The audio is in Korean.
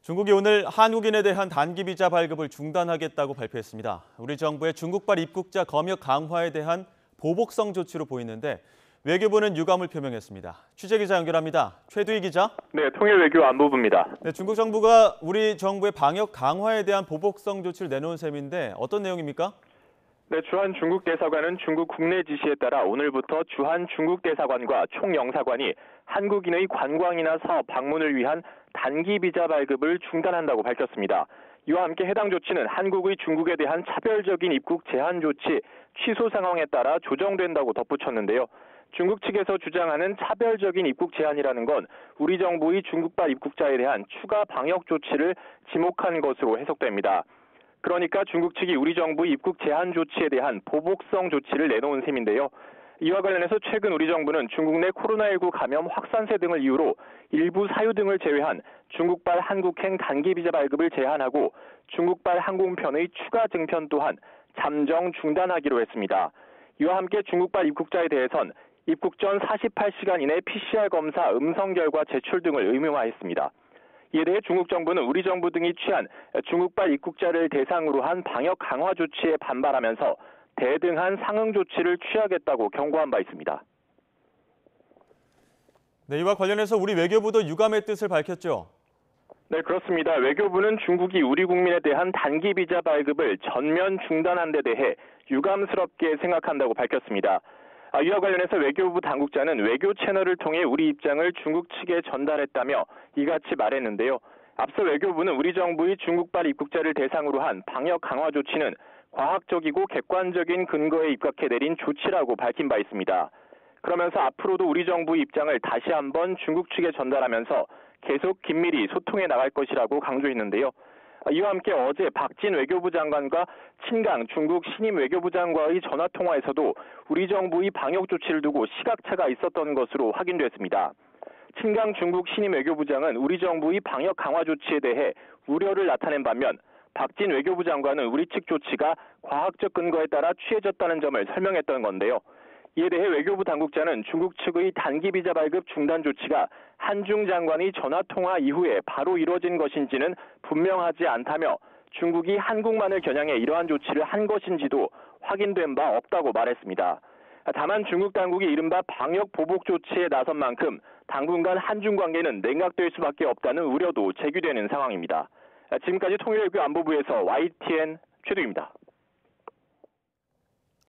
중국이 오늘 한국인에 대한 단기 비자 발급을 중단하겠다고 발표했습니다. 우리 정부의 중국발 입국자 검역 강화에 대한 보복성 조치로 보이는데 외교부는 유감을 표명했습니다. 취재기자 연결합니다. 최두희 기자. 네, 통일외교안보부입니다. 네, 중국 정부가 우리 정부의 방역 강화에 대한 보복성 조치를 내놓은 셈인데 어떤 내용입니까? 네, 주한 중국 대사관은 중국 국내 지시에 따라 오늘부터 주한 중국 대사관과 총영사관이 한국인의 관광이나 사업 방문을 위한 단기 비자 발급을 중단한다고 밝혔습니다. 이와 함께 해당 조치는 한국의 중국에 대한 차별적인 입국 제한 조치 취소 상황에 따라 조정된다고 덧붙였는데요. 중국 측에서 주장하는 차별적인 입국 제한이라는 건 우리 정부의 중국발 입국자에 대한 추가 방역 조치를 지목한 것으로 해석됩니다. 그러니까 중국 측이 우리 정부의 입국 제한 조치에 대한 보복성 조치를 내놓은 셈인데요. 이와 관련해서 최근 우리 정부는 중국 내 코로나19 감염 확산세 등을 이유로 일부 사유 등을 제외한 중국발 한국행 단기 비자 발급을 제한하고 중국발 항공편의 추가 증편 또한 잠정 중단하기로 했습니다. 이와 함께 중국발 입국자에 대해선 입국 전 48시간 이내 PCR 검사 음성 결과 제출 등을 의무화했습니다. 이에 대해 중국 정부는 우리 정부 등이 취한 중국발 입국자를 대상으로 한 방역 강화 조치에 반발하면서 대등한 상응 조치를 취하겠다고 경고한 바 있습니다. 네, 이와 관련해서 우리 외교부도 유감의 뜻을 밝혔죠. 네, 그렇습니다. 외교부는 중국이 우리 국민에 대한 단기 비자 발급을 전면 중단한 데 대해 유감스럽게 생각한다고 밝혔습니다. 이와 관련해서 외교부 당국자는 외교 채널을 통해 우리 입장을 중국 측에 전달했다며 이같이 말했는데요. 앞서 외교부는 우리 정부의 중국발 입국자를 대상으로 한 방역 강화 조치는 과학적이고 객관적인 근거에 입각해 내린 조치라고 밝힌 바 있습니다. 그러면서 앞으로도 우리 정부의 입장을 다시 한번 중국 측에 전달하면서 계속 긴밀히 소통해 나갈 것이라고 강조했는데요. 이와 함께 어제 박진 외교부 장관과 친강 중국 신임 외교부 장관의 전화통화에서도 우리 정부의 방역 조치를 두고 시각차가 있었던 것으로 확인됐습니다. 친강 중국 신임 외교부장은 우리 정부의 방역 강화 조치에 대해 우려를 나타낸 반면 박진 외교부 장관은 우리 측 조치가 과학적 근거에 따라 취해졌다는 점을 설명했던 건데요. 이에 대해 외교부 당국자는 중국 측의 단기 비자 발급 중단 조치가 한중 장관의 전화통화 이후에 바로 이뤄진 것인지는 분명하지 않다며 중국이 한국만을 겨냥해 이러한 조치를 한 것인지도 확인된 바 없다고 말했습니다. 다만 중국 당국이 이른바 방역 보복 조치에 나선 만큼 당분간 한중 관계는 냉각될 수밖에 없다는 우려도 제기되는 상황입니다. 지금까지 통일외교안보부에서 YTN 최두입니다.